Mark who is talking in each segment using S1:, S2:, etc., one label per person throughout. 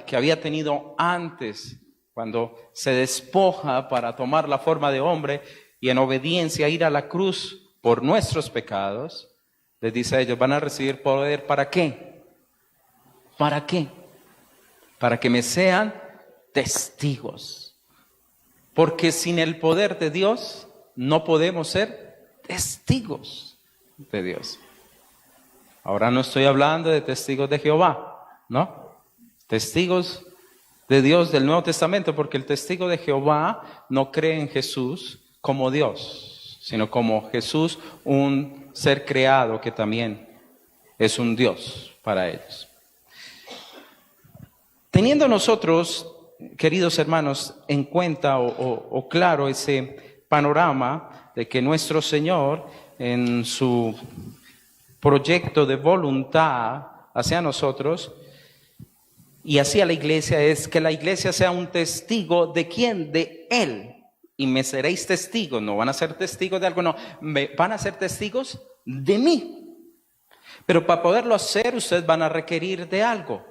S1: que había tenido antes, cuando se despoja para tomar la forma de hombre y en obediencia ir a la cruz por nuestros pecados, les dice a ellos, van a recibir poder, ¿para qué? ¿Para qué? Para que me sean testigos. Porque sin el poder de Dios no podemos ser testigos de Dios. Ahora no estoy hablando de testigos de Jehová, ¿no? Testigos de Dios del Nuevo Testamento, porque el testigo de Jehová no cree en Jesús como Dios, sino como Jesús, un ser creado que también es un Dios para ellos. Teniendo nosotros, queridos hermanos, en cuenta o claro ese panorama de que nuestro Señor en su proyecto de voluntad hacia nosotros y hacia la iglesia es que la iglesia sea un testigo ¿de quién? De Él. Y me seréis testigos, no van a ser testigos de algo, no, van a ser testigos de mí. Pero para poderlo hacer, ustedes van a requerir de algo,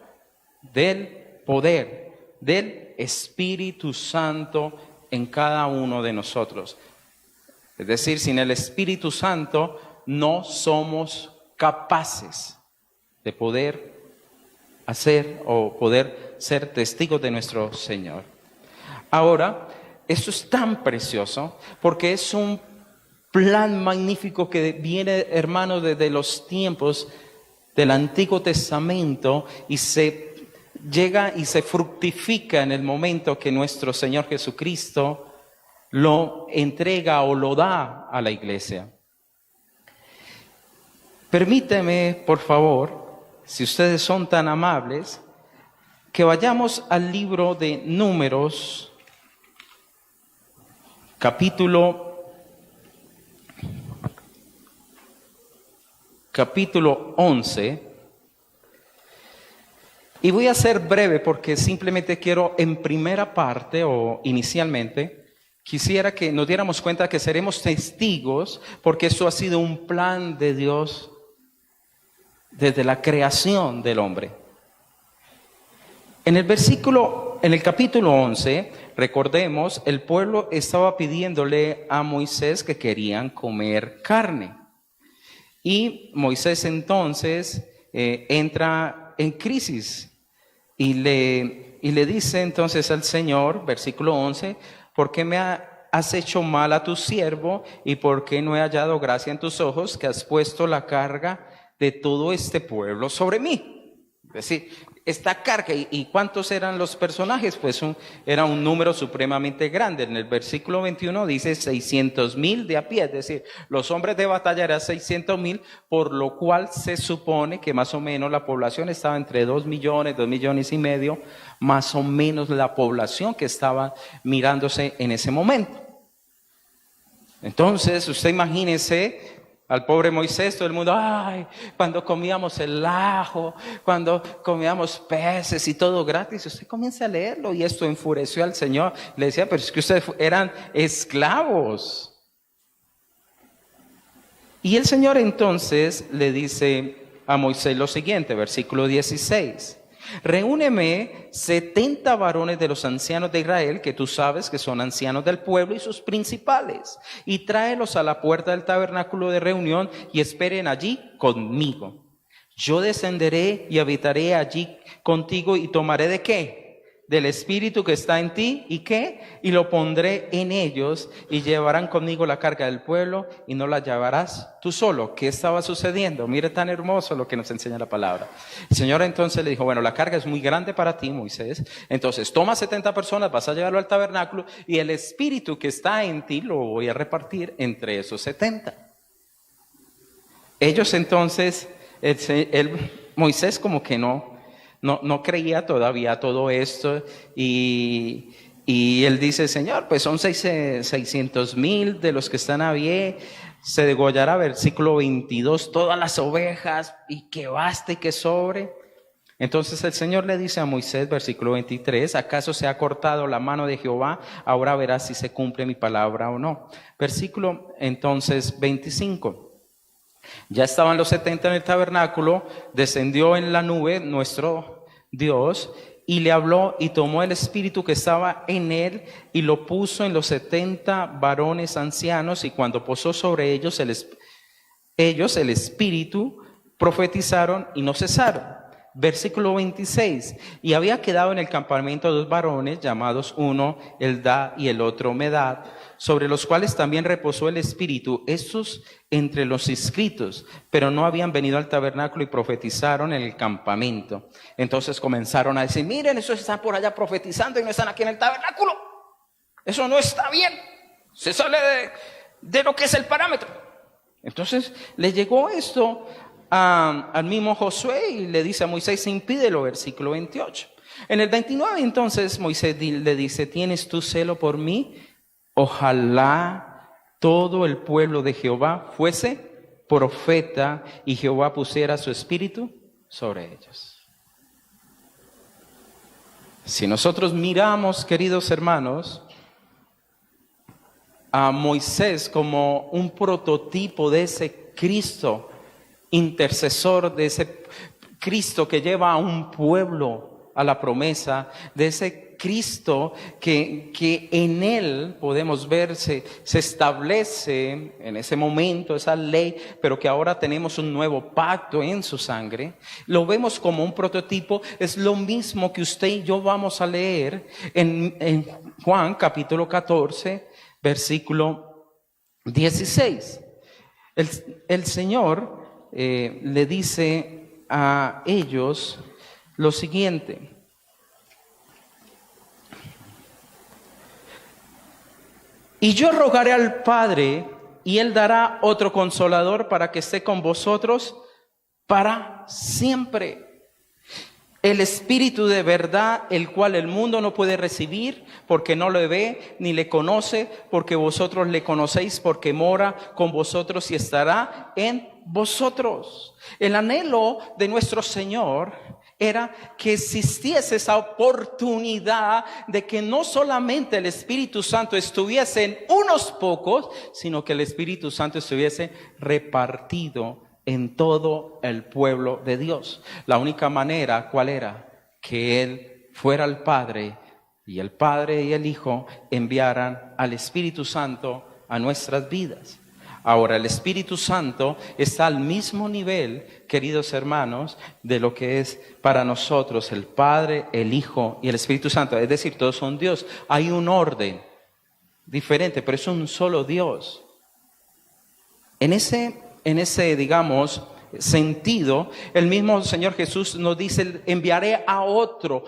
S1: del poder, del Espíritu Santo en cada uno de nosotros. Es decir, sin el Espíritu Santo no somos capaces de poder hacer o poder ser testigos de nuestro Señor. Ahora, esto es tan precioso porque es un plan magnífico que viene, hermano, desde los tiempos del Antiguo Testamento y se llega y se fructifica en el momento que nuestro Señor Jesucristo lo entrega o lo da a la iglesia. Permíteme, por favor, si ustedes son tan amables, que vayamos al libro de Números, capítulo 11. Y voy a ser breve porque simplemente quiero en primera parte o inicialmente, quisiera que nos diéramos cuenta que seremos testigos porque eso ha sido un plan de Dios desde la creación del hombre. En el capítulo 11, recordemos, el pueblo estaba pidiéndole a Moisés que querían comer carne. Y Moisés entonces entra en crisis y le dice entonces al Señor, versículo 11, ¿por qué me has hecho mal a tu siervo y por qué no he hallado gracia en tus ojos que has puesto la carga de todo este pueblo sobre mí? Es decir, esta carga, ¿y cuántos eran los personajes? Pues era un número supremamente grande. En el versículo 21 dice 600,000 de a pie, es decir, los hombres de batalla eran 600,000, por lo cual se supone que más o menos la población estaba entre 2 millones, 2 millones y medio, más o menos la población que estaba mirándose en ese momento. Entonces, usted imagínese al pobre Moisés, todo el mundo, ay, cuando comíamos el ajo, cuando comíamos peces y todo gratis. Usted comienza a leerlo y esto enfureció al Señor. Le decía, pero es que ustedes eran esclavos. Y el Señor entonces le dice a Moisés lo siguiente, versículo 16. Reúneme 70 varones de los ancianos de Israel, que tú sabes que son ancianos del pueblo y sus principales, y tráelos a la puerta del tabernáculo de reunión y esperen allí conmigo. Yo descenderé y habitaré allí contigo y tomaré ¿de qué? Del Espíritu que está en ti, ¿y qué? Y lo pondré en ellos y llevarán conmigo la carga del pueblo y no la llevarás tú solo. ¿Qué estaba sucediendo? Mire tan hermoso lo que nos enseña la palabra. El Señor entonces le dijo, bueno, la carga es muy grande para ti, Moisés. Entonces toma 70 personas, vas a llevarlo al tabernáculo y el Espíritu que está en ti lo voy a repartir entre esos 70. Ellos entonces, Moisés como que no creía todavía todo esto y él dice, Señor, pues son 600,000 de los que están a pie, se degollará, versículo 22, todas las ovejas y que baste y que sobre. Entonces el Señor le dice a Moisés, versículo 23, ¿acaso se ha cortado la mano de Jehová? Ahora verás si se cumple mi palabra o no. Versículo entonces 25. Ya estaban los 70 en el tabernáculo, descendió en la nube nuestro Dios y le habló y tomó el espíritu que estaba en él y lo puso en los 70 varones ancianos, y cuando posó sobre ellos el espíritu, profetizaron y no cesaron. Versículo 26, y había quedado en el campamento 2 varones, llamados uno Eldad y el otro Medad, sobre los cuales también reposó el espíritu, estos entre los inscritos, pero no habían venido al tabernáculo y profetizaron en el campamento. Entonces comenzaron a decir: miren, esos están por allá profetizando y no están aquí en el tabernáculo. Eso no está bien, se sale de lo que es el parámetro. Entonces le llegó esto al mismo Josué y le dice a Moisés: impídelo, versículo 28. En el 29 entonces Moisés le dice: ¿tienes tú celo por mí? Ojalá todo el pueblo de Jehová fuese profeta y Jehová pusiera su espíritu sobre ellos. Si nosotros miramos, queridos hermanos, a Moisés como un prototipo de ese Cristo intercesor, de ese Cristo que lleva a un pueblo a la promesa, de ese Cristo que en él podemos ver se establece en ese momento esa ley, pero que ahora tenemos un nuevo pacto en su sangre. Lo vemos como un prototipo. Es lo mismo que usted y yo vamos a leer en Juan capítulo 14, versículo 16. El Señor le dice a ellos lo siguiente: y yo rogaré al Padre, y Él dará otro consolador para que esté con vosotros para siempre. El Espíritu de verdad, el cual el mundo no puede recibir, porque no lo ve ni le conoce, porque vosotros le conocéis, porque mora con vosotros y estará en vosotros. El anhelo de nuestro Señor era que existiese esa oportunidad de que no solamente el Espíritu Santo estuviese en unos pocos, sino que el Espíritu Santo estuviese repartido en todo el pueblo de Dios. La única manera, ¿cuál era? Que Él fuera el Padre, y el Padre y el Hijo enviaran al Espíritu Santo a nuestras vidas. Ahora, el Espíritu Santo está al mismo nivel, queridos hermanos, de lo que es para nosotros el Padre, el Hijo y el Espíritu Santo. Es decir, todos son Dios. Hay un orden diferente, pero es un solo Dios. En ese, digamos, sentido, el mismo Señor Jesús nos dice: enviaré a otro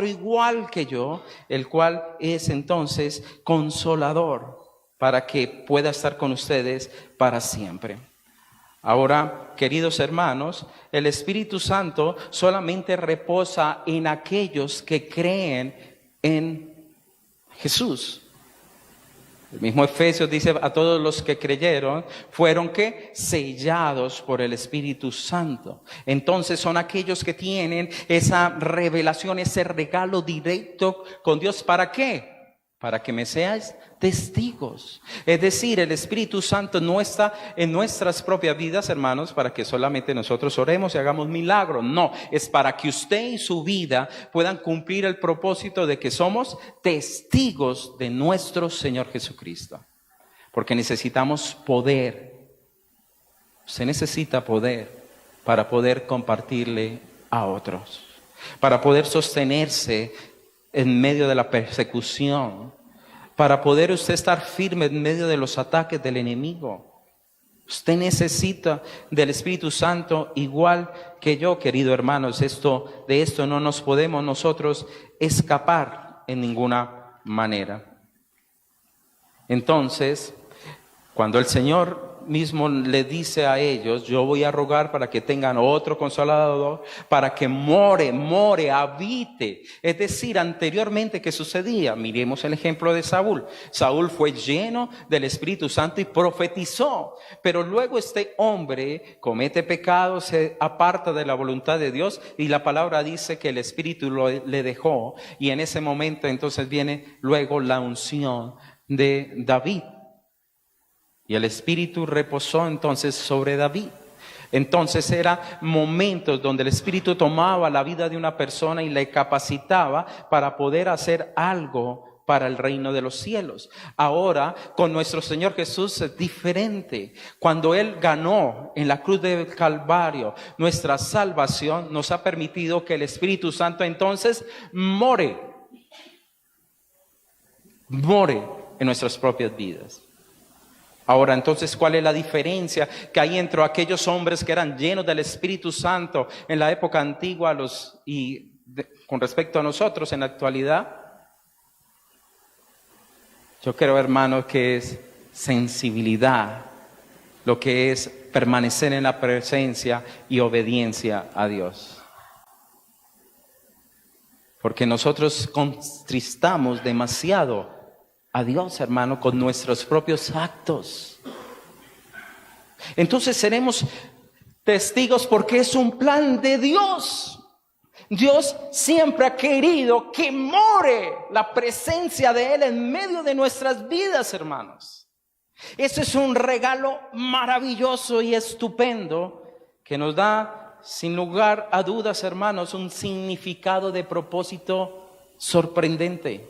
S1: igual que yo, el cual es entonces consolador, para que pueda estar con ustedes para siempre. Ahora, queridos hermanos, el Espíritu Santo solamente reposa en aquellos que creen en Jesús. El mismo Efesios dice: a todos los que creyeron fueron ¿qué? Sellados por el Espíritu Santo. Entonces son aquellos que tienen esa revelación, ese regalo directo con Dios. ¿Para qué? Para que me seáis testigos. Es decir, el Espíritu Santo no está en nuestras propias vidas, hermanos, para que solamente nosotros oremos y hagamos milagros. No, es para que usted y su vida puedan cumplir el propósito de que somos testigos de nuestro Señor Jesucristo. Porque necesitamos poder. Se necesita poder para poder compartirle a otros, para poder sostenerse en medio de la persecución, para poder usted estar firme en medio de los ataques del enemigo. Usted necesita del Espíritu Santo igual que yo, querido hermanos. De esto no nos podemos nosotros escapar en ninguna manera. Entonces, cuando el Señor mismo le dice a ellos: yo voy a rogar para que tengan otro consolador, para que more, habite. Es decir, anteriormente, ¿qué sucedía? Miremos el ejemplo de Saúl. Saúl fue lleno del Espíritu Santo y profetizó, pero luego este hombre comete pecado, se aparta de la voluntad de Dios, y la palabra dice que el Espíritu le dejó, y en ese momento entonces viene luego la unción de David. Y el Espíritu reposó entonces sobre David. Entonces eran momentos donde el Espíritu tomaba la vida de una persona y le capacitaba para poder hacer algo para el reino de los cielos. Ahora, con nuestro Señor Jesús es diferente. Cuando Él ganó en la cruz del Calvario nuestra salvación, nos ha permitido que el Espíritu Santo entonces more en nuestras propias vidas. Ahora, entonces, ¿cuál es la diferencia que hay entre aquellos hombres que eran llenos del Espíritu Santo en la época antigua con respecto a nosotros en la actualidad? Yo creo, hermanos, que es sensibilidad, lo que es permanecer en la presencia y obediencia a Dios. Porque nosotros contristamos demasiado a Dios, hermano, con nuestros propios actos. Entonces seremos testigos porque es un plan de Dios. Dios siempre ha querido que more la presencia de Él en medio de nuestras vidas, hermanos. Eso es un regalo maravilloso y estupendo que nos da, sin lugar a dudas, hermanos, un significado de propósito sorprendente.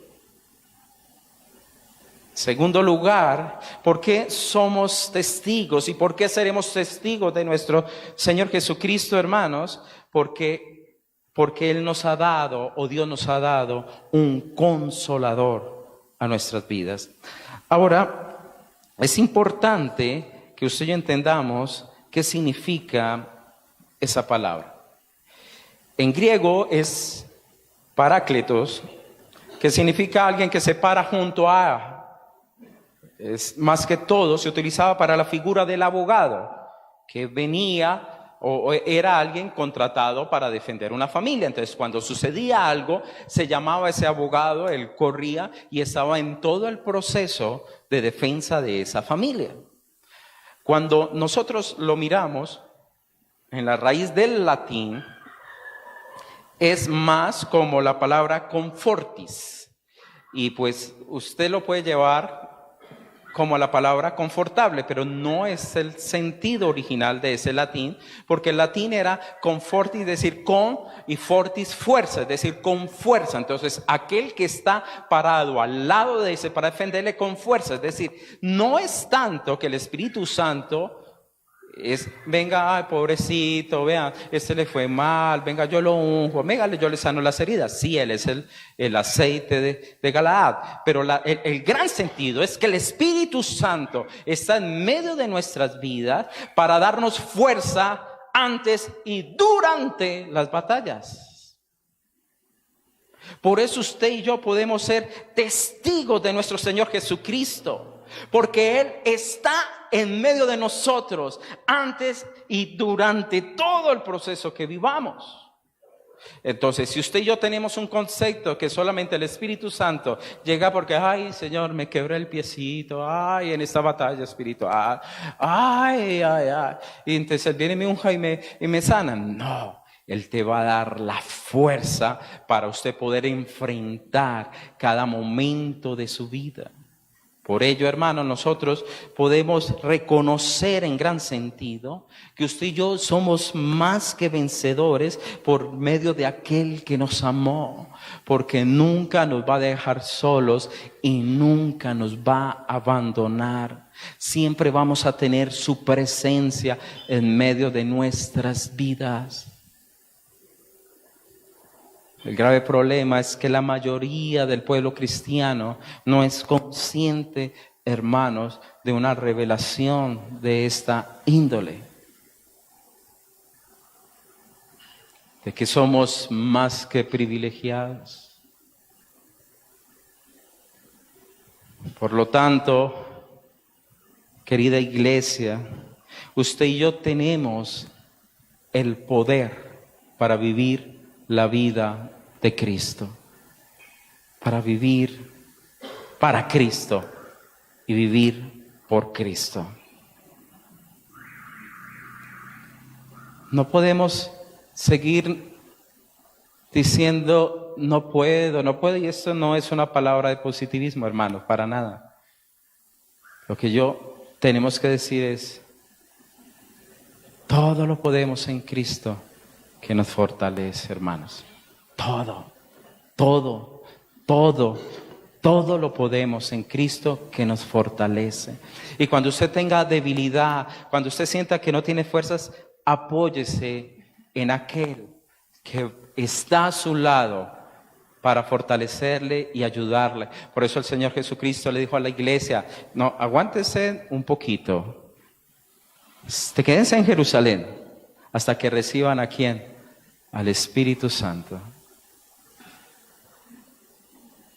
S1: Segundo lugar, ¿por qué somos testigos y por qué seremos testigos de nuestro Señor Jesucristo, hermanos? Porque Él nos ha dado, o Dios nos ha dado, un consolador a nuestras vidas. Ahora, es importante que usted y yo entendamos qué significa esa palabra. En griego es parácletos, que significa alguien que se para junto a. Es más que todo se utilizaba para la figura del abogado, que venía o era alguien contratado para defender una familia. Entonces, cuando sucedía algo, se llamaba a ese abogado, él corría y estaba en todo el proceso de defensa de esa familia. Cuando nosotros lo miramos en la raíz del latín, es más como la palabra confortis. Y pues usted lo puede llevar como la palabra confortable, pero no es el sentido original de ese latín, porque el latín era confortis, es decir, con, y fortis, fuerza, es decir, con fuerza. Entonces, aquel que está parado al lado de ese para defenderle con fuerza, es decir, no es tanto que el Espíritu Santo venga, ay, pobrecito, vean, le fue mal, venga, yo lo unjo, venga, yo le sano las heridas. Sí, Él es el aceite de Galaad, pero el gran sentido es que el Espíritu Santo está en medio de nuestras vidas para darnos fuerza antes y durante las batallas. Por eso usted y yo podemos ser testigos de nuestro Señor Jesucristo, porque Él está en medio de nosotros antes y durante todo el proceso que vivamos. Entonces, si usted y yo tenemos un concepto que solamente el Espíritu Santo llega porque, ay, Señor, me quebré el piecito, ay, en esta batalla espiritual, ay, y entonces Él viene, me unja y me sana. No, Él te va a dar la fuerza para usted poder enfrentar cada momento de su vida. Por ello, hermanos, nosotros podemos reconocer en gran sentido que usted y yo somos más que vencedores por medio de aquel que nos amó, porque nunca nos va a dejar solos y nunca nos va a abandonar. Siempre vamos a tener su presencia en medio de nuestras vidas. El grave problema es que la mayoría del pueblo cristiano no es consciente, hermanos, de una revelación de esta índole. De que somos más que privilegiados. Por lo tanto, querida iglesia, usted y yo tenemos el poder para vivir la vida de Cristo, para vivir para Cristo y vivir por Cristo. No podemos seguir diciendo no puedo, y esto no es una palabra de positivismo, hermano, para nada. Lo que tenemos que decir es Todo lo podemos en Cristo que nos fortalece, hermanos. Todo lo podemos en Cristo que nos fortalece. Y cuando usted tenga debilidad, cuando usted sienta que no tiene fuerzas, apóyese en aquel que está a su lado para fortalecerle y ayudarle. Por eso el Señor Jesucristo le dijo a la iglesia, no, aguántese un poquito. Quédense en Jerusalén hasta que reciban ¿a quién? Al Espíritu Santo.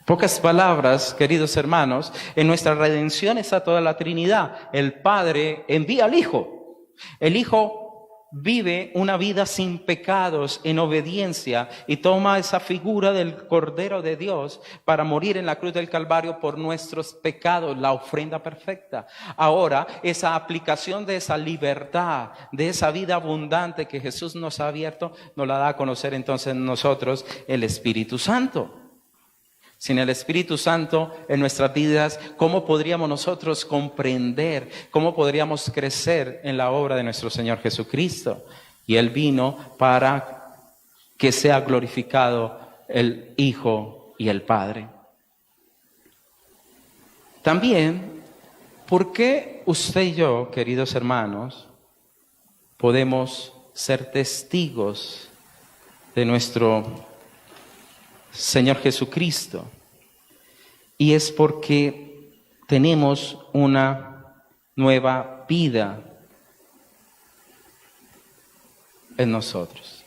S1: Pocas palabras, queridos hermanos, en nuestra redención está toda la Trinidad. El Padre envía al Hijo. El Hijo vive una vida sin pecados, en obediencia, y toma esa figura del Cordero de Dios para morir en la cruz del Calvario por nuestros pecados, la ofrenda perfecta. Ahora, esa aplicación de esa libertad, de esa vida abundante que Jesús nos ha abierto, nos la da a conocer entonces nosotros el Espíritu Santo. Sin el Espíritu Santo en nuestras vidas, ¿cómo podríamos nosotros comprender? ¿Cómo podríamos crecer en la obra de nuestro Señor Jesucristo? Y Él vino para que sea glorificado el Hijo y el Padre. También, ¿por qué usted y yo, queridos hermanos, podemos ser testigos de nuestro Señor Jesucristo? Y es porque tenemos una nueva vida en nosotros.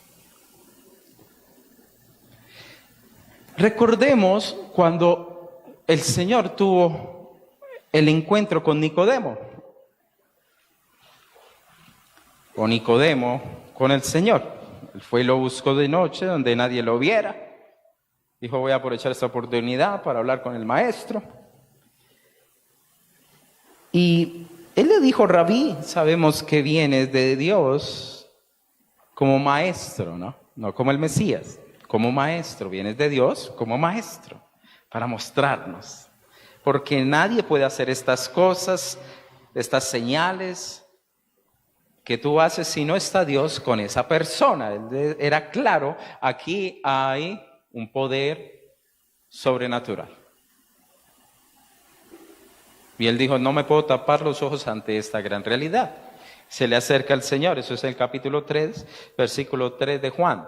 S1: Recordemos cuando el Señor tuvo el encuentro con Nicodemo. O Nicodemo con el Señor. Él fue y lo buscó de noche donde nadie lo viera. Dijo, voy a aprovechar esta oportunidad para hablar con el maestro. Y él le dijo, Rabí, sabemos que vienes de Dios como maestro, ¿no? No como el Mesías, como maestro. Vienes de Dios como maestro para mostrarnos. Porque nadie puede hacer estas cosas, estas señales que tú haces si no está Dios con esa persona. Él era claro, aquí hay un poder sobrenatural. Y él dijo, no me puedo tapar los ojos ante esta gran realidad. Se le acerca al Señor, eso es el capítulo 3, versículo 3 de Juan.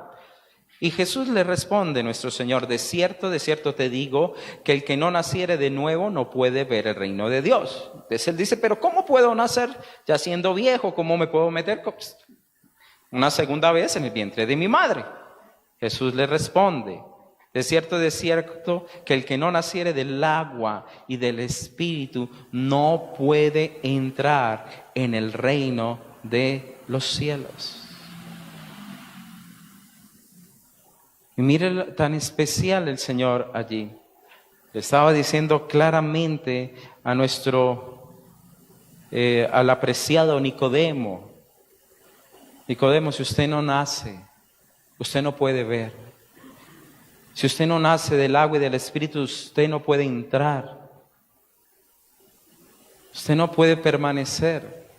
S1: Y Jesús le responde, nuestro Señor, de cierto te digo, que el que no naciere de nuevo no puede ver el reino de Dios. Entonces él dice, pero ¿cómo puedo nacer ya siendo viejo? ¿Cómo me puedo meter una segunda vez en el vientre de mi madre? Jesús le responde, de cierto, que el que no naciere del agua y del Espíritu no puede entrar en el reino de los cielos. Y mire tan especial el Señor allí. Le estaba diciendo claramente a al apreciado Nicodemo. Nicodemo, si usted no nace, usted no puede ver. Si usted no nace del agua y del Espíritu, usted no puede entrar. Usted no puede permanecer.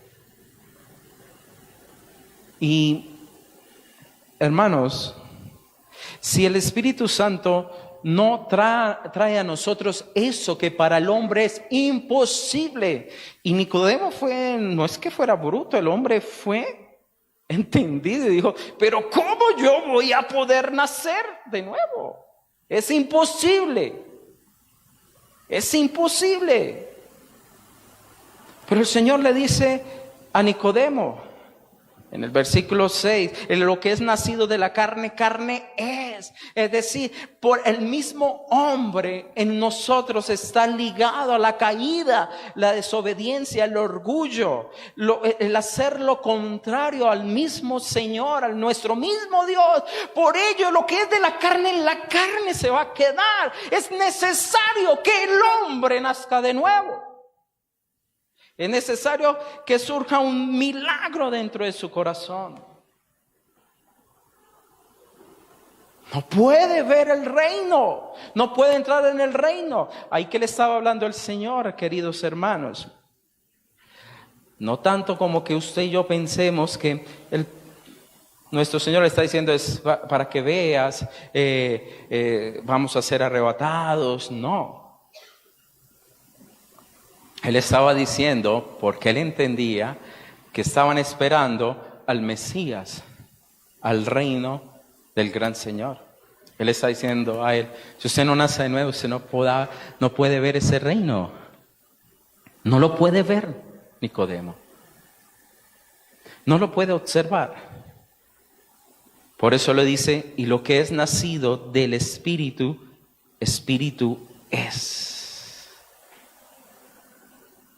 S1: Y, hermanos, si el Espíritu Santo no trae a nosotros eso que para el hombre es imposible. Y Nicodemo no es que fuera bruto, el hombre fue entendido y dijo, pero ¿cómo yo voy a poder nacer de nuevo? Es imposible. Es imposible. Pero el Señor le dice a Nicodemo, en el versículo 6, en lo que es nacido de la carne, carne es. Es decir, por el mismo hombre en nosotros está ligado a la caída, la desobediencia, el orgullo, el hacer lo contrario al mismo Señor, al nuestro mismo Dios. Por ello, lo que es de la carne, en la carne se va a quedar. Es necesario que el hombre nazca de nuevo. Es necesario que surja un milagro dentro de su corazón. No puede ver el reino, no puede entrar en el reino. Ahí que le estaba hablando el Señor, queridos hermanos. No tanto como que usted y yo pensemos que nuestro Señor le está diciendo es para que veas, vamos a ser arrebatados. No. Él estaba diciendo, porque él entendía que estaban esperando al Mesías, al reino del gran Señor. Él está diciendo a él, si usted no nace de nuevo, usted no puede ver ese reino. No lo puede ver, Nicodemo. No lo puede observar. Por eso le dice, y lo que es nacido del Espíritu, Espíritu es.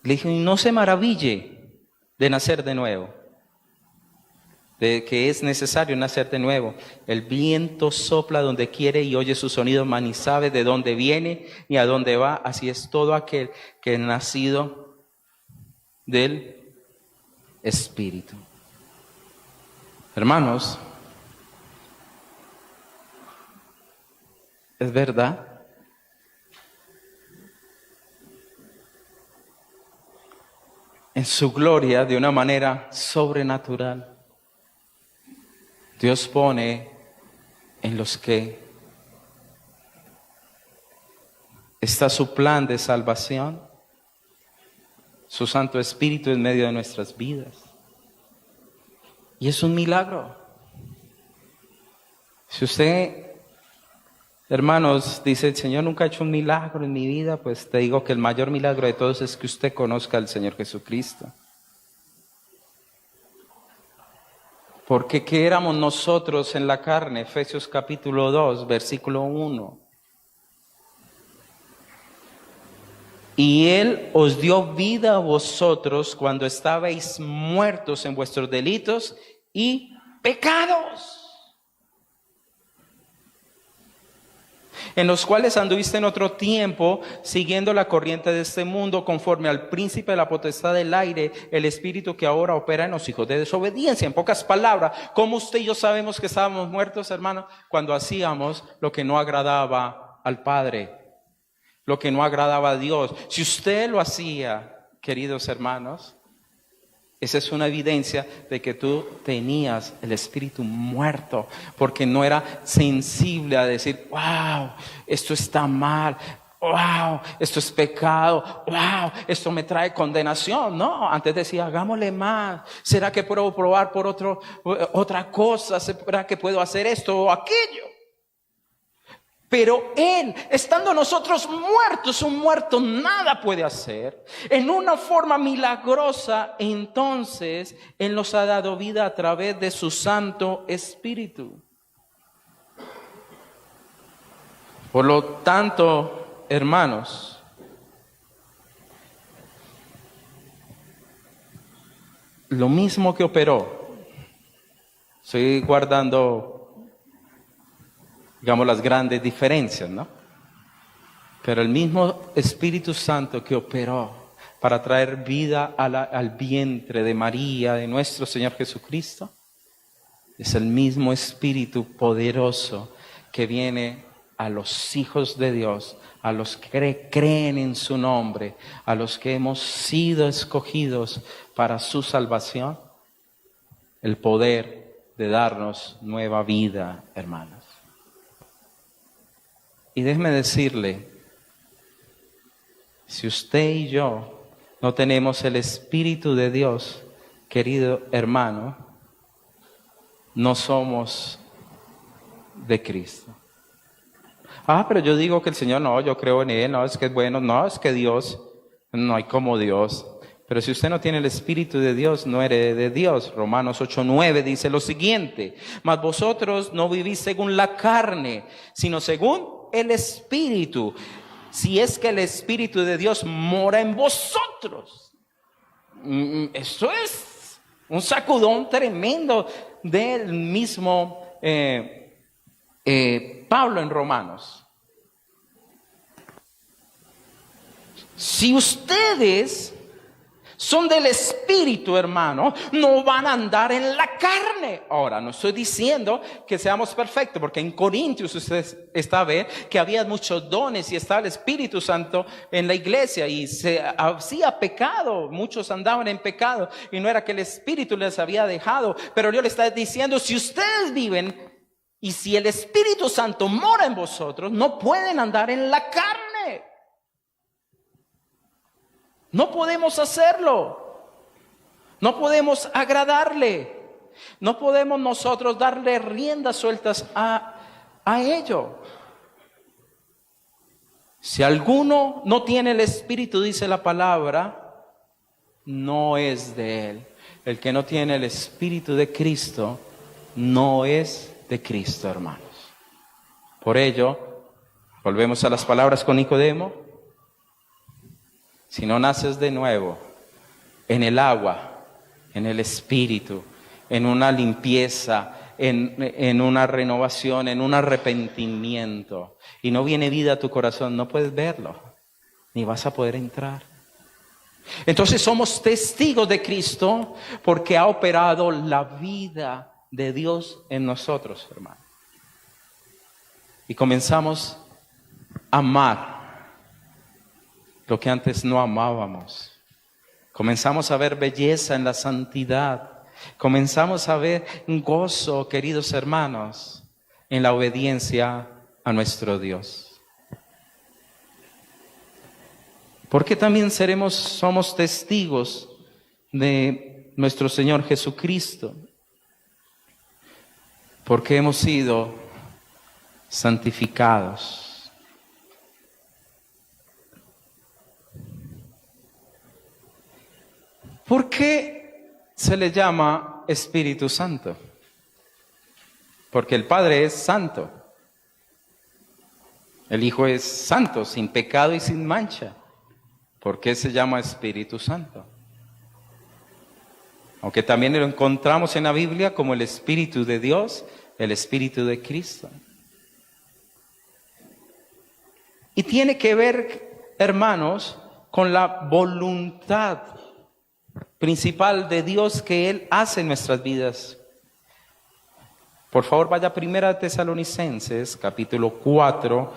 S1: Le dije, no se maraville de nacer de nuevo, de que es necesario nacer de nuevo. El viento sopla donde quiere y oye su sonido, mas ni sabe de dónde viene ni a dónde va. Así es todo aquel que es nacido del Espíritu. Hermanos, ¿es verdad? En su gloria, de una manera sobrenatural, Dios pone en los que está su plan de salvación, su Santo Espíritu en medio de nuestras vidas. Y es un milagro. Si usted, hermanos, dice, el Señor nunca ha hecho un milagro en mi vida, pues te digo que el mayor milagro de todos es que usted conozca al Señor Jesucristo. Porque ¿qué éramos nosotros en la carne? Efesios capítulo 2, versículo 1. Y Él os dio vida a vosotros cuando estabais muertos en vuestros delitos y pecados, en los cuales anduviste en otro tiempo, siguiendo la corriente de este mundo, conforme al príncipe de la potestad del aire, el espíritu que ahora opera en los hijos de desobediencia. En pocas palabras, ¿cómo usted y yo sabemos que estábamos muertos, hermano? Cuando hacíamos lo que no agradaba al Padre, lo que no agradaba a Dios. Si usted lo hacía, queridos hermanos, esa es una evidencia de que tú tenías el espíritu muerto, porque no era sensible a decir, wow, esto está mal, wow, esto es pecado, wow, esto me trae condenación. No, antes decía, hagámosle más. ¿Será que puedo probar por otra cosa? ¿Será que puedo hacer esto o aquello? Pero Él, estando nosotros muertos, un muerto nada puede hacer, en una forma milagrosa, entonces Él nos ha dado vida a través de su Santo Espíritu. Por lo tanto, hermanos, lo mismo que operó, estoy guardando, digamos, las grandes diferencias, ¿no? Pero el mismo Espíritu Santo que operó para traer vida al vientre de María, de nuestro Señor Jesucristo, es el mismo Espíritu poderoso que viene a los hijos de Dios, a los que creen en su nombre, a los que hemos sido escogidos para su salvación, el poder de darnos nueva vida, hermanos. Y déjeme decirle, si usted y yo no tenemos el Espíritu de Dios, querido hermano, no somos de Cristo. Pero yo digo que el Señor, no, yo creo en Él, no, es que es bueno, no, es que Dios, no hay como Dios. Pero si usted no tiene el Espíritu de Dios, no eres de Dios. Romanos 8:9 dice lo siguiente, mas vosotros no vivís según la carne, sino según el Espíritu, si es que el Espíritu de Dios mora en vosotros. Esto es un sacudón tremendo del mismo Pablo en Romanos. Si ustedes son del Espíritu, hermano, no van a andar en la carne. Ahora, no estoy diciendo que seamos perfectos, porque en Corintios usted está a ver que había muchos dones y estaba el Espíritu Santo en la iglesia y se hacía pecado. Muchos andaban en pecado y no era que el Espíritu les había dejado, pero Dios le está diciendo, si ustedes viven y si el Espíritu Santo mora en vosotros, no pueden andar en la carne. No podemos hacerlo. No podemos agradarle. No podemos nosotros darle riendas sueltas a ello. Si alguno no tiene el Espíritu, dice la palabra, no es de él. El que no tiene el Espíritu de Cristo, no es de Cristo, hermanos. Por ello, volvemos a las palabras con Nicodemo. Si no naces de nuevo, en el agua, en el Espíritu, en una limpieza, en una renovación, en un arrepentimiento, y no viene vida a tu corazón, no puedes verlo, ni vas a poder entrar. Entonces somos testigos de Cristo porque ha operado la vida de Dios en nosotros, hermano. Y comenzamos a amar lo que antes no amábamos. Comenzamos a ver belleza en la santidad. Comenzamos a ver gozo, queridos hermanos, en la obediencia a nuestro Dios. Porque también somos testigos de nuestro Señor Jesucristo. Porque hemos sido santificados. ¿Por qué se le llama Espíritu Santo? Porque el Padre es santo. El Hijo es santo, sin pecado y sin mancha. ¿Por qué se llama Espíritu Santo? Aunque también lo encontramos en la Biblia como el Espíritu de Dios, el Espíritu de Cristo. Y tiene que ver, hermanos, con la voluntad principal de Dios que Él hace en nuestras vidas. Por favor, vaya a 1 Tesalonicenses, capítulo 4.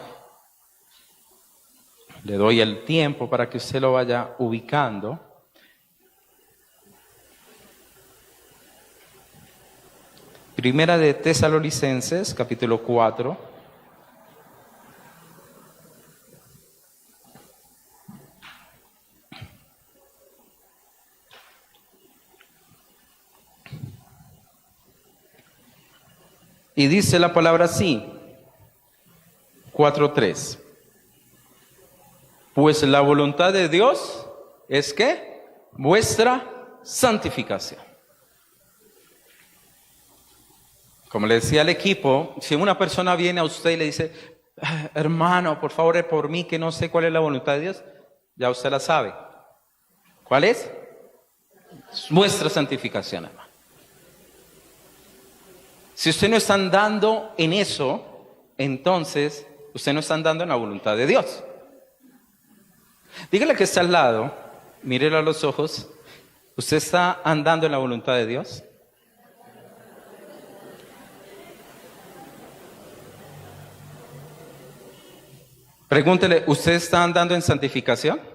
S1: Le doy el tiempo para que usted lo vaya ubicando. Primera de Tesalonicenses, capítulo 4. Y dice la palabra así, 4:3. Pues la voluntad de Dios es que vuestra santificación. Como le decía al equipo, si una persona viene a usted y le dice, hermano, por favor, ore por mí, que no sé cuál es la voluntad de Dios, ya usted la sabe. ¿Cuál es? Vuestra santificación, hermano. Si usted no está andando en eso, entonces usted no está andando en la voluntad de Dios. Dígale que está al lado, mírelo a los ojos. ¿Usted está andando en la voluntad de Dios? Pregúntele, ¿usted está andando en santificación?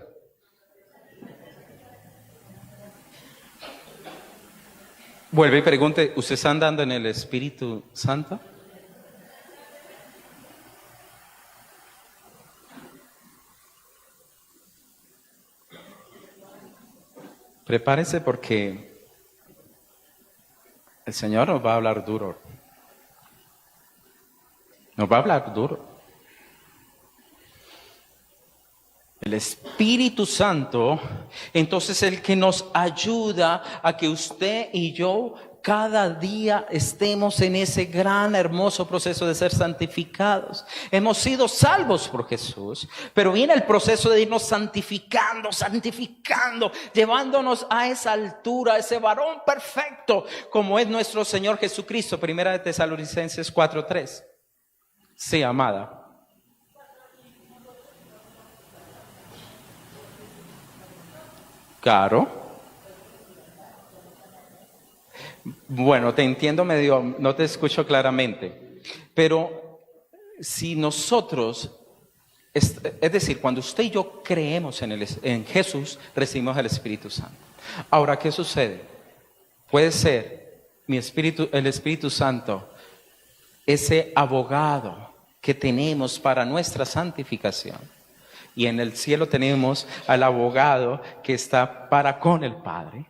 S1: Vuelve y pregunte, ¿usted está andando en el Espíritu Santo? Prepárese porque el Señor nos va a hablar duro. Nos va a hablar duro. El Espíritu Santo, entonces el que nos ayuda a que usted y yo cada día estemos en ese gran hermoso proceso de ser santificados. Hemos sido salvos por Jesús, pero viene el proceso de irnos santificando, llevándonos a esa altura, a ese varón perfecto como es nuestro Señor Jesucristo. 1 Tesalonicenses 4:3. Sí, amada. Claro, Bueno, te entiendo medio, no te escucho claramente. Pero si nosotros, es decir, cuando usted y yo creemos en Jesús, recibimos el Espíritu Santo. Ahora, ¿qué sucede? Puede ser el Espíritu Santo, ese abogado que tenemos para nuestra santificación. Y en el cielo tenemos al abogado que está para con el Padre,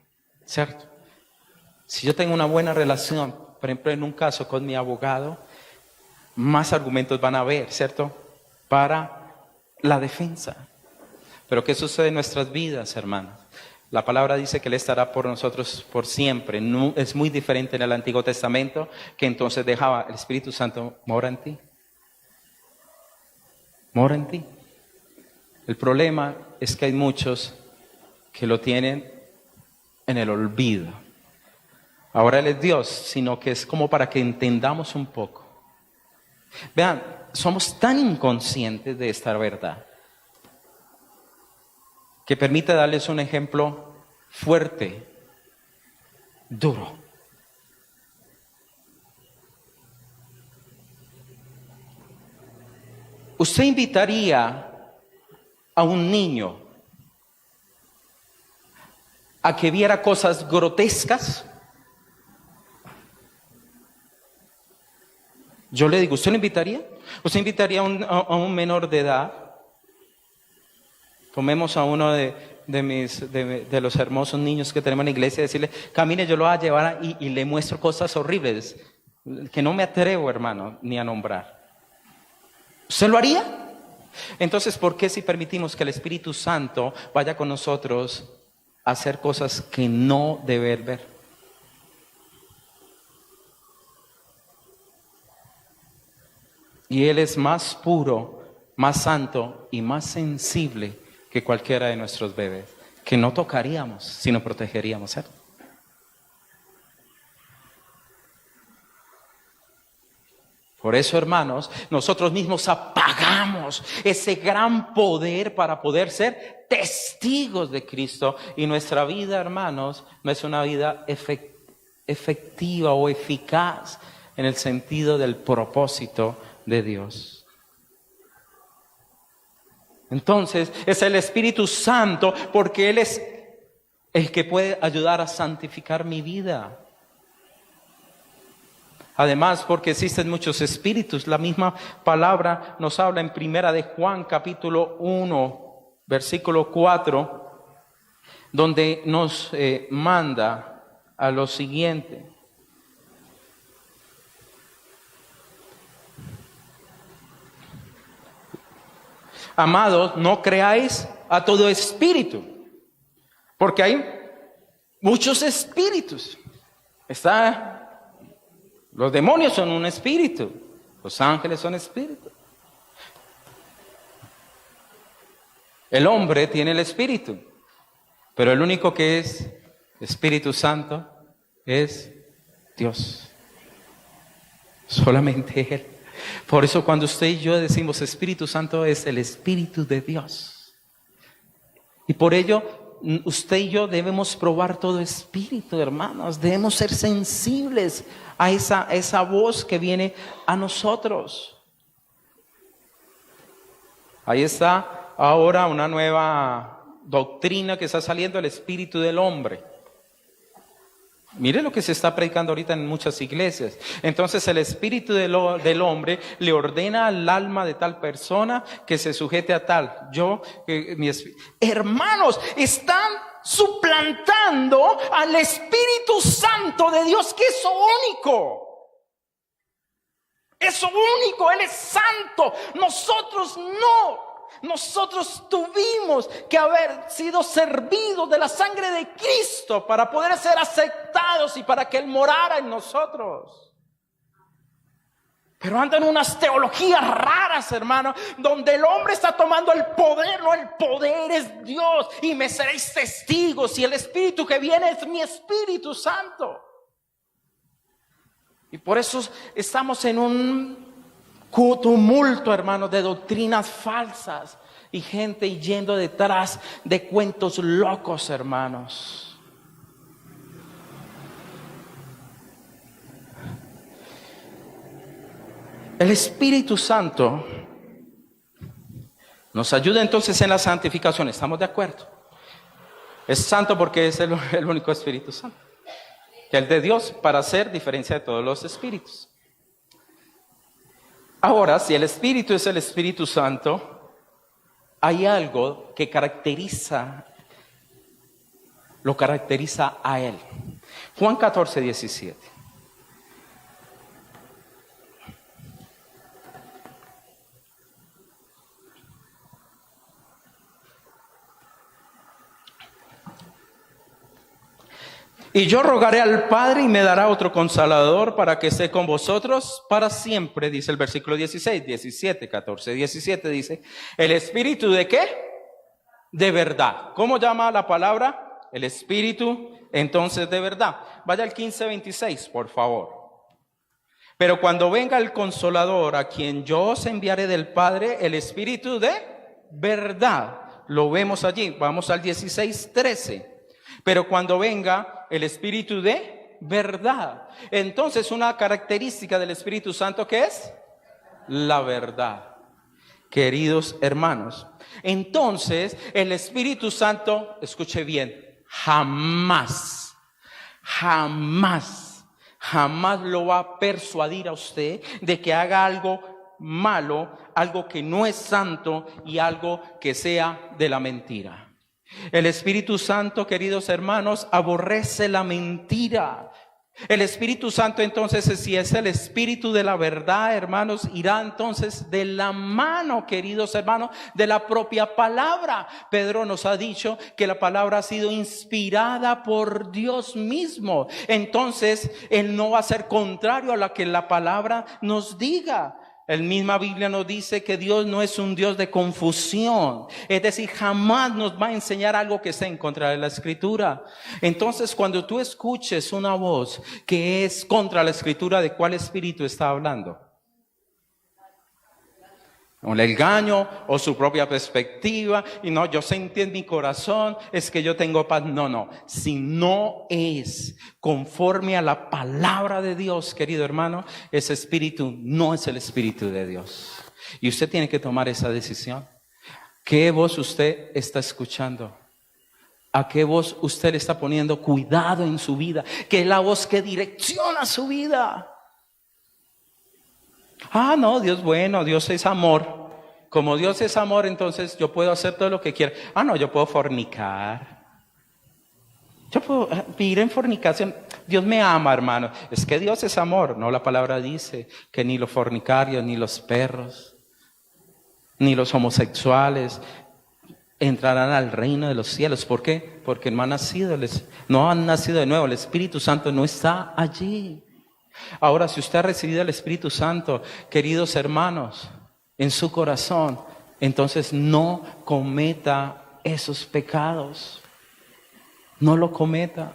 S1: ¿cierto? Si yo tengo una buena relación, por ejemplo, en un caso con mi abogado, más argumentos van a haber, ¿cierto? Para la defensa. Pero ¿qué sucede en nuestras vidas, hermanos? La palabra dice que Él estará por nosotros por siempre. No, es muy diferente en el Antiguo Testamento, que entonces dejaba el Espíritu Santo mora en ti. Mora en ti. El problema es que hay muchos que lo tienen en el olvido. Ahora Él es Dios, sino que es como para que entendamos un poco. Vean, somos tan inconscientes de esta verdad que permite darles un ejemplo fuerte, duro. ¿Usted invitaría a un niño a que viera cosas grotescas? Yo le digo, ¿usted lo invitaría? ¿Usted invitaría a un menor de edad? Tomemos a uno de los hermosos niños que tenemos en la iglesia y decirle, camine, yo lo voy a llevar y le muestro cosas horribles que no me atrevo, hermano, ni a nombrar. ¿Usted lo haría? Entonces, ¿por qué si permitimos que el Espíritu Santo vaya con nosotros a hacer cosas que no debe ver? Y Él es más puro, más santo y más sensible que cualquiera de nuestros bebés, que no tocaríamos, sino protegeríamos, ¿cierto? Por eso, hermanos, nosotros mismos apagamos ese gran poder para poder ser testigos de Cristo. Y nuestra vida, hermanos, no es una vida efectiva o eficaz en el sentido del propósito de Dios. Entonces, es el Espíritu Santo porque Él es el que puede ayudar a santificar mi vida. Además, porque existen muchos espíritus. La misma palabra nos habla en Primera de Juan, capítulo 1, versículo 4, donde nos manda a lo siguiente. Amados, no creáis a todo espíritu, porque hay muchos espíritus. Los demonios son un espíritu, los ángeles son espíritus. El hombre tiene el espíritu, pero el único que es Espíritu Santo es Dios. Solamente Él. Por eso cuando usted y yo decimos Espíritu Santo es el Espíritu de Dios. Y por ello usted y yo debemos probar todo espíritu, hermanos. Debemos ser sensibles a esa voz que viene a nosotros. Ahí está ahora una nueva doctrina que está saliendo, el espíritu del hombre. Mire lo que se está predicando ahorita en muchas iglesias. Entonces el espíritu del hombre le ordena al alma de tal persona que se sujete a tal. Hermanos, están suplantando al Espíritu Santo de Dios, que es único. Es único, Él es santo. Nosotros no. Nosotros tuvimos que haber sido servidos de la sangre de Cristo para poder ser aceptados y para que Él morara en nosotros. Pero andan unas teologías raras, hermano, donde el hombre está tomando el poder. No, el poder es Dios y me seréis testigos, y el Espíritu que viene es mi Espíritu Santo. Y por eso estamos en un tumulto, hermanos, de doctrinas falsas y gente yendo detrás de cuentos locos, hermanos. El Espíritu Santo nos ayuda entonces en la santificación. ¿Estamos de acuerdo? Es santo porque es el único Espíritu Santo, el de Dios, para hacer diferencia de todos los espíritus. Ahora, si el Espíritu es el Espíritu Santo, hay algo que lo caracteriza a Él. Juan 14, 17. Y yo rogaré al Padre y me dará otro consolador para que esté con vosotros para siempre, dice el versículo 16, 17, 14, 17 dice, ¿el Espíritu de qué? De verdad. ¿Cómo llama la palabra? El Espíritu, entonces, de verdad. Vaya al 15, 26, por favor. Pero cuando venga el Consolador, a quien yo os enviaré del Padre, el Espíritu de verdad. Lo vemos allí. Vamos al 16, 13. Pero cuando venga el Espíritu de verdad. Entonces, una característica del Espíritu Santo, ¿qué es? La verdad. Queridos hermanos, entonces el Espíritu Santo, escuche bien, jamás lo va a persuadir a usted de que haga algo malo, algo que no es santo y algo que sea de la mentira. El Espíritu Santo, queridos hermanos, aborrece la mentira. El Espíritu Santo, entonces, si es el Espíritu de la verdad, hermanos, irá entonces de la mano, queridos hermanos, de la propia palabra. Pedro nos ha dicho que la palabra ha sido inspirada por Dios mismo. Entonces, Él no va a ser contrario a lo que la palabra nos diga. La misma Biblia nos dice que Dios no es un Dios de confusión. Es decir, jamás nos va a enseñar algo que esté en contra de la Escritura. Entonces, cuando tú escuches una voz que es contra la Escritura, ¿de cuál espíritu está hablando? O el engaño o su propia perspectiva. Y no, yo sentí en mi corazón, es que yo tengo paz. No. Si no es conforme a la palabra de Dios, querido hermano, ese espíritu no es el Espíritu de Dios. Y usted tiene que tomar esa decisión. ¿Qué voz usted está escuchando? ¿A qué voz usted le está poniendo cuidado en su vida? ¿Qué es la voz que direcciona su vida? No, Dios bueno, Dios es amor. Como Dios es amor, entonces yo puedo hacer todo lo que quiera. No, yo puedo fornicar. Yo puedo vivir en fornicación. Dios me ama, hermano. Es que Dios es amor. No, la palabra dice que ni los fornicarios, ni los perros, ni los homosexuales entrarán al reino de los cielos. ¿Por qué? Porque no han nacido de nuevo. El Espíritu Santo no está allí. Ahora, si usted ha recibido el Espíritu Santo, queridos hermanos, en su corazón, entonces no cometa esos pecados. No lo cometa.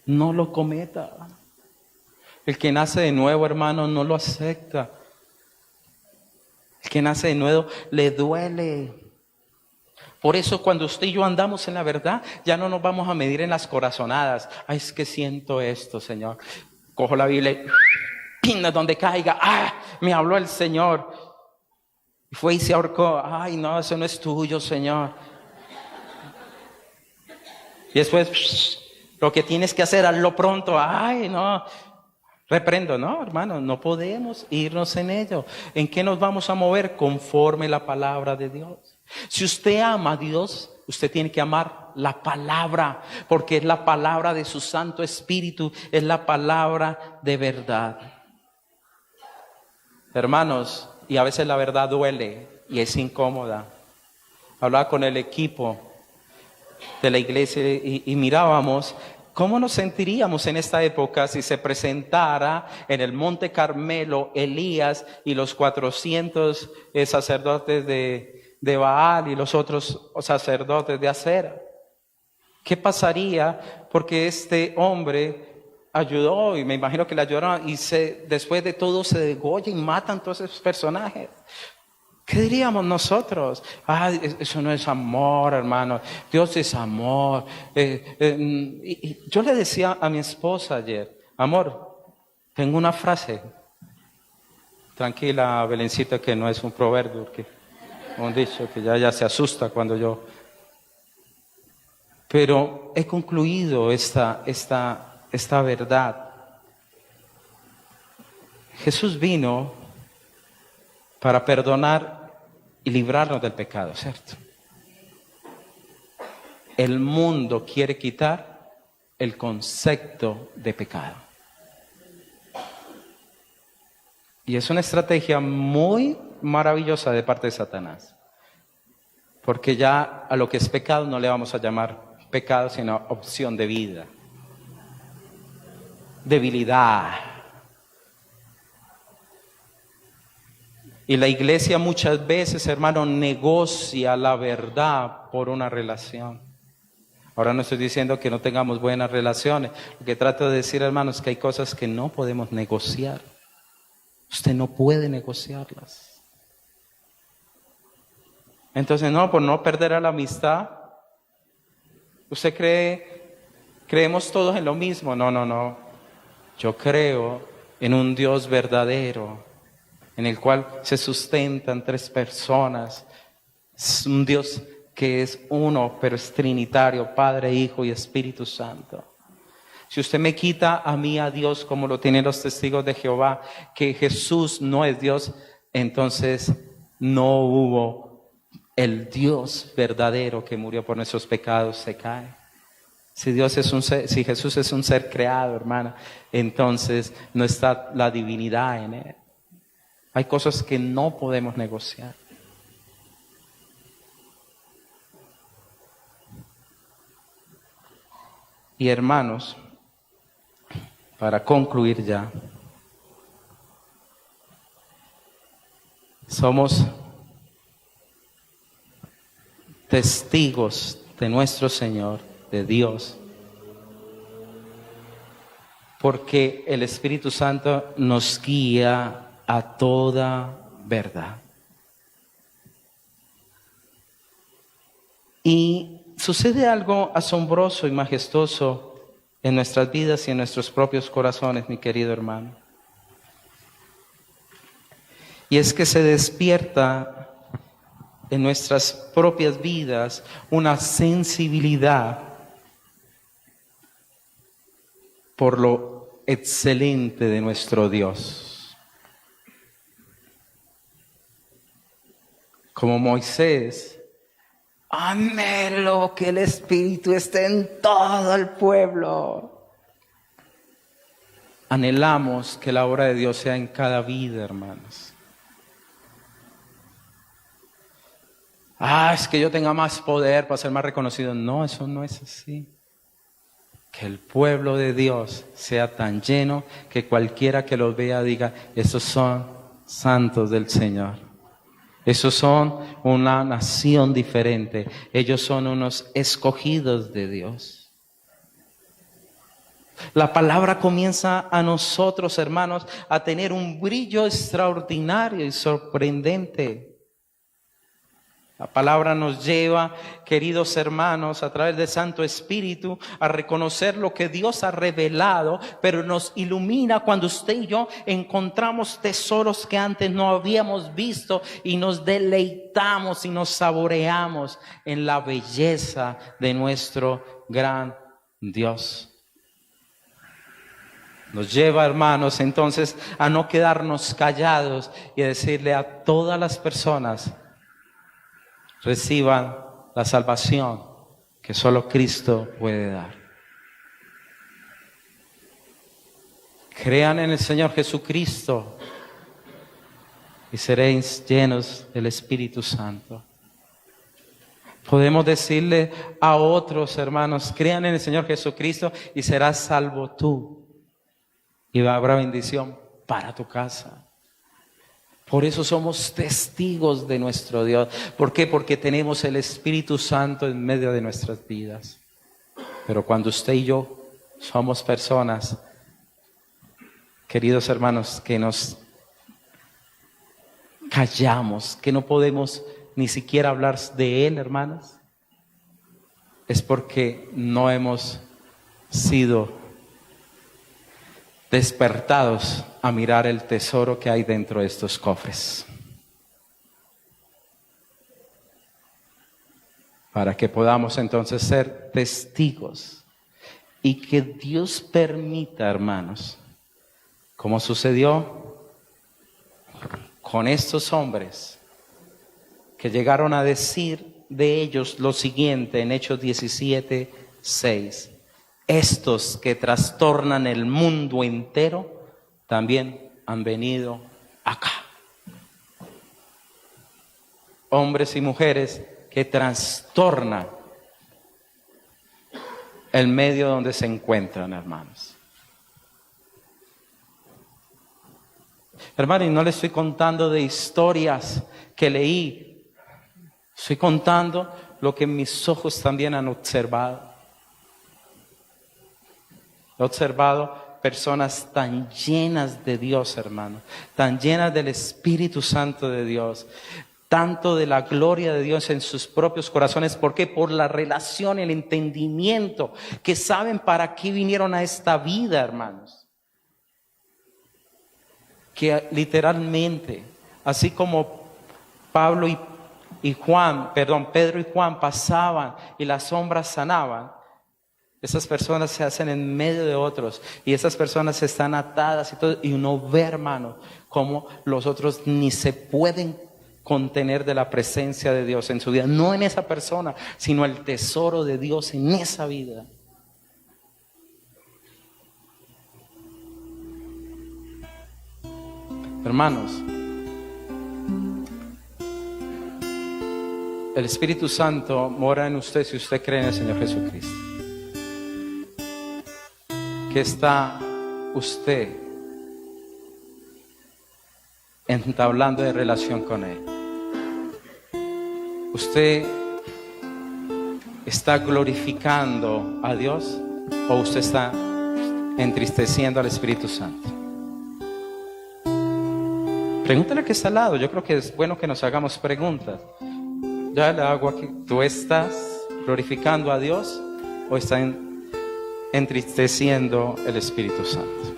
S1: No lo cometa. El que nace de nuevo, hermano, no lo acepta. El que nace de nuevo le duele. Por eso cuando usted y yo andamos en la verdad, ya no nos vamos a medir en las corazonadas. Es que siento esto, Señor. Cojo la Biblia y pinda donde caiga. Me habló el Señor. Y fue y se ahorcó. No, eso no es tuyo, Señor. Y después, lo que tienes que hacer, hazlo pronto. No. Reprendo, no, hermano, no podemos irnos en ello. ¿En qué nos vamos a mover? Conforme la palabra de Dios. Si usted ama a Dios, usted tiene que amar la palabra, porque es la palabra de su Santo Espíritu, es la palabra de verdad. Hermanos, y a veces la verdad duele y es incómoda. Hablaba con el equipo de la iglesia y mirábamos cómo nos sentiríamos en esta época si se presentara en el Monte Carmelo Elías y los 400 sacerdotes de Baal y los otros sacerdotes de Acera. ¿Qué pasaría? Porque este hombre ayudó, y me imagino que le ayudaron, y después de todo se degolla y matan todos esos personajes. ¿Qué diríamos nosotros? Eso no es amor, hermano. Dios es amor. Y yo le decía a mi esposa ayer, amor, tengo una frase Tranquila, Belencita, que no es un proverbio, que un dicho que ya se asusta cuando yo... Pero he concluido esta verdad. Jesús vino para perdonar y librarnos del pecado, ¿cierto? El mundo quiere quitar el concepto de pecado. Y es una estrategia muy maravillosa de parte de Satanás. Porque ya a lo que es pecado no le vamos a llamar pecado, sino opción de vida. Debilidad. Y la iglesia muchas veces, hermano, negocia la verdad por una relación. Ahora no estoy diciendo que no tengamos buenas relaciones. Lo que trato de decir, hermanos, es que hay cosas que no podemos negociar. Usted no puede negociarlas. Entonces, no, por no perder a la amistad. ¿Usted creemos todos en lo mismo? No. Yo creo en un Dios verdadero, en el cual se sustentan tres personas. Es un Dios que es uno, pero es trinitario, Padre, Hijo y Espíritu Santo. Si usted me quita a mí, a Dios, como lo tienen los testigos de Jehová, que Jesús no es Dios, entonces no hubo el Dios verdadero que murió por nuestros pecados, se cae. Si Jesús es un ser creado, hermana, entonces no está la divinidad en él. Hay cosas que no podemos negociar. Y hermanos, para concluir ya, somos testigos de nuestro Señor, de Dios, porque el Espíritu Santo nos guía a toda verdad. Y sucede algo asombroso y majestuoso en nuestras vidas y en nuestros propios corazones, mi querido hermano. Y es que se despierta en nuestras propias vidas una sensibilidad por lo excelente de nuestro Dios. Como Moisés, anhelo que el Espíritu esté en todo el pueblo. Anhelamos que la obra de Dios sea en cada vida, hermanos. Es que yo tenga más poder para ser más reconocido. No, eso no es así. Que el pueblo de Dios sea tan lleno que cualquiera que los vea diga, esos son santos del Señor. Esos son una nación diferente. Ellos son unos escogidos de Dios. La palabra comienza a nosotros, hermanos, a tener un brillo extraordinario y sorprendente. La palabra nos lleva, queridos hermanos, a través del Santo Espíritu, a reconocer lo que Dios ha revelado, pero nos ilumina cuando usted y yo encontramos tesoros que antes no habíamos visto y nos deleitamos y nos saboreamos en la belleza de nuestro gran Dios. Nos lleva, hermanos, entonces a no quedarnos callados y a decirle a todas las personas: reciban la salvación que solo Cristo puede dar. Crean en el Señor Jesucristo y seréis llenos del Espíritu Santo. Podemos decirle a otros hermanos: crean en el Señor Jesucristo y serás salvo tú. Y habrá bendición para tu casa. Por eso somos testigos de nuestro Dios. ¿Por qué? Porque tenemos el Espíritu Santo en medio de nuestras vidas. Pero cuando usted y yo somos personas, queridos hermanos, que nos callamos, que no podemos ni siquiera hablar de Él, hermanos, es porque no hemos sido despertados a mirar el tesoro que hay dentro de estos cofres. Para que podamos entonces ser testigos y que Dios permita, hermanos, como sucedió con estos hombres que llegaron a decir de ellos lo siguiente en Hechos 17:6: estos que trastornan el mundo entero también han venido acá. Hombres y mujeres que trastornan el medio donde se encuentran, hermanos. Hermano, y no le estoy contando de historias que leí. Estoy contando lo que mis ojos también han observado. He observado personas tan llenas de Dios, hermano, tan llenas del Espíritu Santo de Dios, tanto de la gloria de Dios en sus propios corazones. ¿Por qué? Por la relación, el entendimiento, que saben para qué vinieron a esta vida, hermanos. Que literalmente, así como Pedro y Juan pasaban y las sombras sanaban, esas personas se hacen en medio de otros y esas personas están atadas y todo, y uno ve, hermano, cómo los otros ni se pueden contener de la presencia de Dios en su vida, no en esa persona, sino el tesoro de Dios en esa vida. Hermanos, el Espíritu Santo mora en usted si usted cree en el Señor Jesucristo. ¿Qué está usted entablando de relación con Él? ¿Usted está glorificando a Dios o usted está entristeciendo al Espíritu Santo? Pregúntale que está al lado. Yo creo que es bueno que nos hagamos preguntas. Ya le hago aquí. ¿Tú estás glorificando a Dios o estás entristeciendo el Espíritu Santo?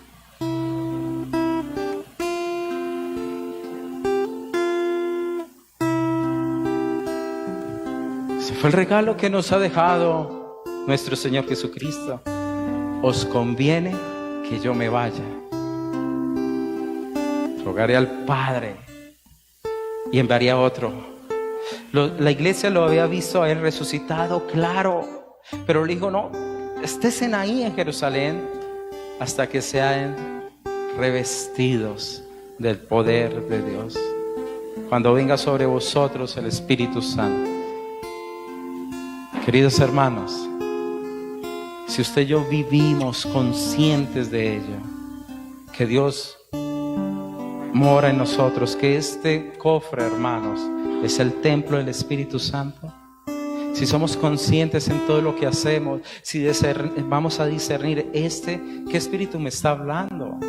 S1: Ese fue el regalo que nos ha dejado nuestro Señor Jesucristo. Os conviene que yo me vaya. Rogaré al Padre y enviaré a otro. La iglesia lo había visto a Él resucitado, claro, pero le dijo: no, estén ahí en Jerusalén hasta que sean revestidos del poder de Dios, cuando venga sobre vosotros el Espíritu Santo. Queridos hermanos, si usted y yo vivimos conscientes de ello, que Dios mora en nosotros, que este cofre, hermanos, es el templo del Espíritu Santo, si somos conscientes en todo lo que hacemos, si vamos a discernir ¿qué espíritu me está hablando?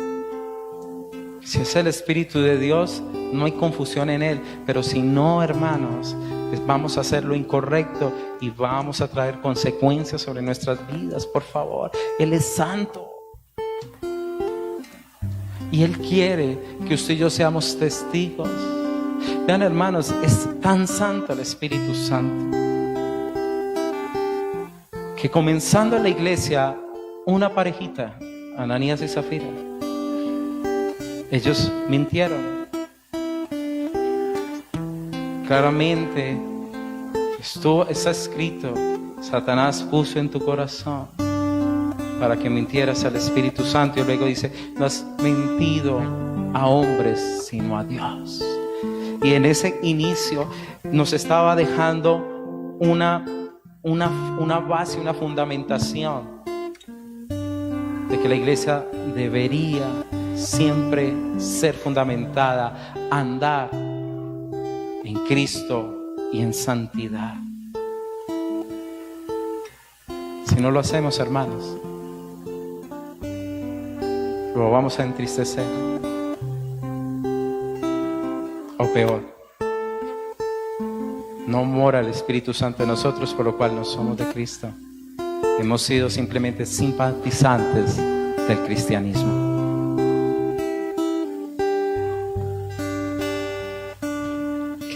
S1: Si es el Espíritu de Dios, no hay confusión en Él, pero si no, hermanos, vamos a hacer lo incorrecto y vamos a traer consecuencias sobre nuestras vidas. Por favor, Él es santo. Y Él quiere que usted y yo seamos testigos. Vean, hermanos, es tan santo el Espíritu Santo que comenzando en la iglesia, una parejita, Ananías y Zafira, ellos mintieron. Claramente está escrito: Satanás puso en tu corazón para que mintieras al Espíritu Santo. Y luego dice: no has mentido a hombres sino a Dios. Y en ese inicio nos estaba dejando una base, una fundamentación de que la iglesia debería siempre ser fundamentada, andar en Cristo y en santidad. Si no lo hacemos, hermanos, lo vamos a entristecer, o peor, no mora el Espíritu Santo en nosotros, por lo cual no somos de Cristo. Hemos sido simplemente simpatizantes del cristianismo.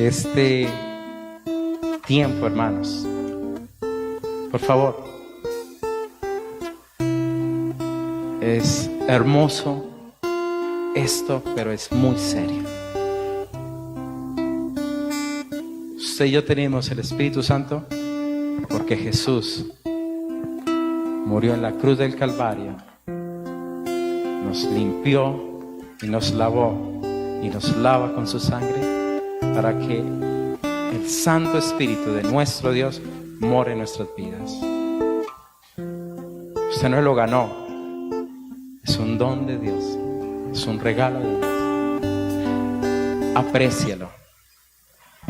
S1: que este tiempo, hermanos, por favor, es hermoso esto, pero es muy serio. Usted y yo tenemos el Espíritu Santo porque Jesús murió en la cruz del Calvario, nos limpió y nos lavó y nos lava con su sangre para que el Santo Espíritu de nuestro Dios more en nuestras vidas. Usted no lo ganó, es un don de Dios, es un regalo de Dios. Aprécialo,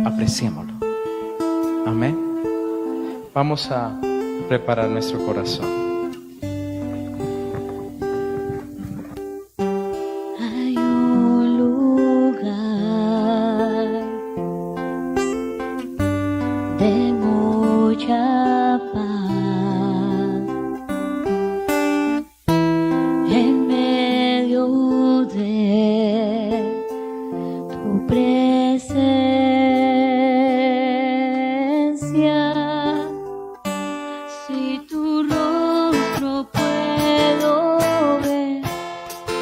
S1: apreciémoslo. Amén. Vamos a preparar nuestro corazón.
S2: Hay un lugar de mucha paz en medio de tu presencia. Si tu rostro puedo ver,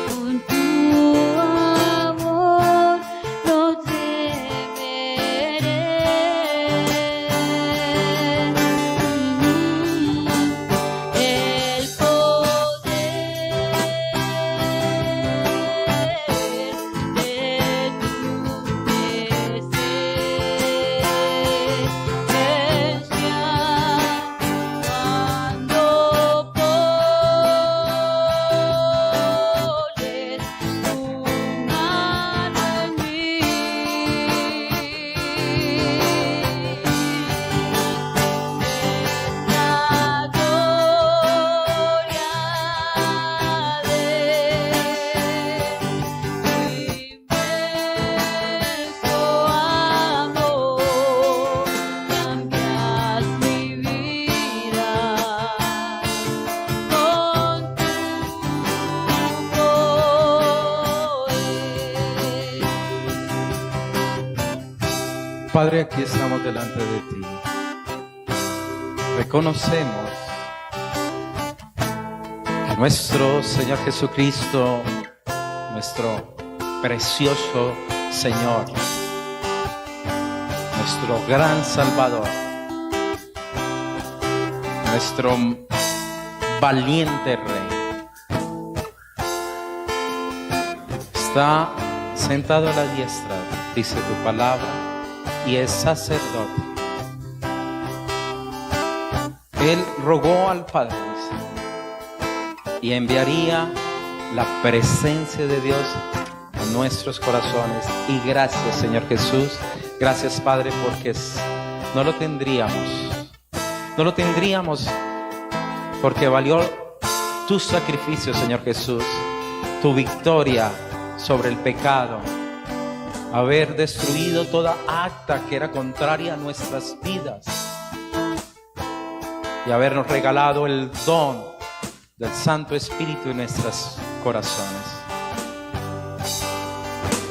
S2: con tu amor no temeré. El poder de tu presencia, cuando pones tu mano en mí, esta gloria de inmenso amor, cambias mi vida con tu poder.
S1: Padre, aquí estamos delante de ti. Reconocemos que nuestro Señor Jesucristo, nuestro precioso Señor, nuestro gran Salvador, nuestro valiente Rey, está sentado a la diestra, dice tu palabra, y es sacerdote. Él rogó al Padre, dice, y enviaría la presencia de Dios a nuestros corazones. Y gracias, Señor Jesús, gracias, Padre, porque no lo tendríamos porque valió tu sacrificio, Señor Jesús, tu victoria sobre el pecado, haber destruido toda acta que era contraria a nuestras vidas y habernos regalado el don del Santo Espíritu en nuestros corazones.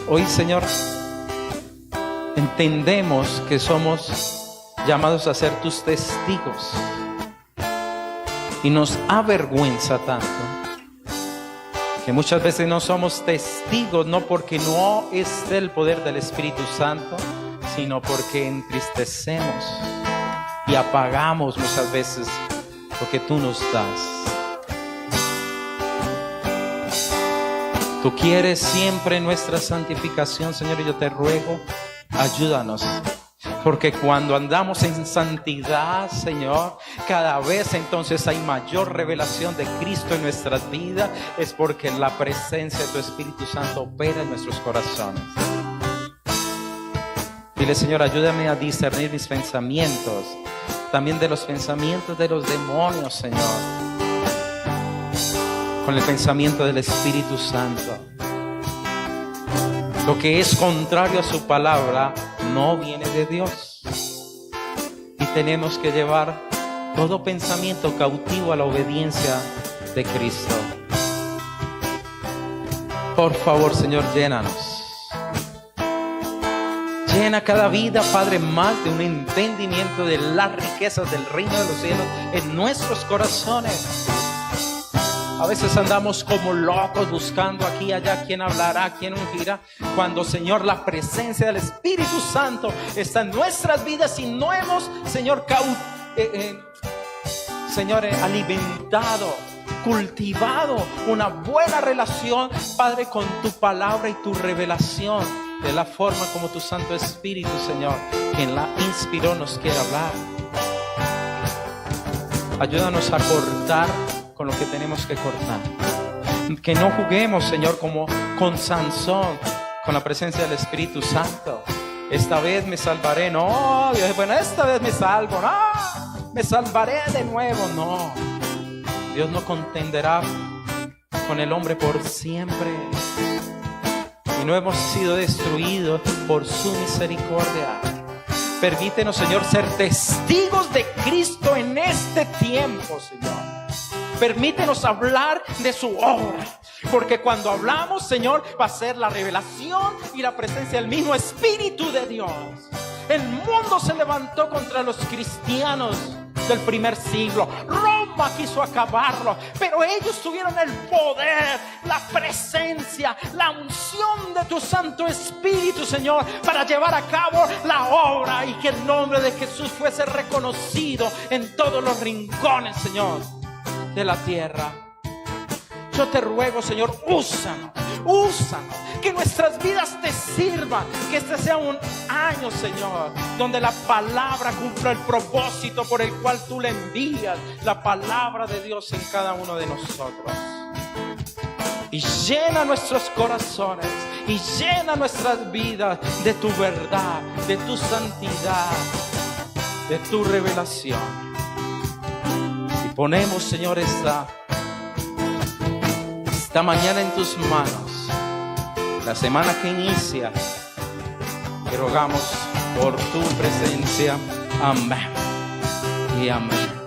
S1: Hoy, Señor, entendemos que somos llamados a ser tus testigos y nos avergüenza tanto que muchas veces no somos testigos, no porque no esté el poder del Espíritu Santo, sino porque entristecemos y apagamos muchas veces lo que tú nos das. Tú quieres siempre nuestra santificación, Señor, y yo te ruego, ayúdanos. Porque cuando andamos en santidad, Señor, cada vez entonces hay mayor revelación de Cristo en nuestras vidas. Es porque la presencia de tu Espíritu Santo opera en nuestros corazones. Dile, Señor, ayúdame a discernir mis pensamientos, también de los pensamientos de los demonios, Señor, con el pensamiento del Espíritu Santo. Lo que es contrario a su palabra no viene de Dios. Y tenemos que llevar todo pensamiento cautivo a la obediencia de Cristo. Por favor, Señor, llénanos. Llena cada vida, Padre, más de un entendimiento de las riquezas del reino de los cielos en nuestros corazones. A veces andamos como locos buscando aquí y allá quién hablará, quién ungirá, cuando, Señor, la presencia del Espíritu Santo está en nuestras vidas y no hemos, Señor, alimentado, cultivado una buena relación, Padre, con tu palabra y tu revelación, de la forma como tu Santo Espíritu, Señor, quien la inspiró, nos quiere hablar. Ayúdanos a cortar con lo que tenemos que cortar. Que no juguemos, Señor, como con Sansón, con la presencia del Espíritu Santo. Esta vez me salvaré. No, Dios, bueno, esta vez me salvo. No, me salvaré de nuevo. No, Dios no contenderá con el hombre por siempre. Y no hemos sido destruidos por su misericordia. Permítenos, Señor, ser testigos de Cristo en este tiempo, Señor. Permítenos hablar de su obra, porque cuando hablamos, Señor, va a ser la revelación y la presencia del mismo Espíritu de Dios. El mundo se levantó contra los cristianos del primer siglo. Roma quiso acabarlo, pero ellos tuvieron el poder, la presencia, la unción de tu Santo Espíritu, Señor, para llevar a cabo la obra y que el nombre de Jesús fuese reconocido en todos los rincones, Señor, de la tierra. Yo te ruego, Señor, úsanos, que nuestras vidas te sirvan, que este sea un año, Señor, donde la palabra cumpla el propósito por el cual tú le envías, la palabra de Dios en cada uno de nosotros. Y llena nuestros corazones y llena nuestras vidas de tu verdad, de tu santidad, de tu revelación. Y ponemos, Señor, esta mañana en tus manos, la semana que inicia, te rogamos por tu presencia. Amén y amén.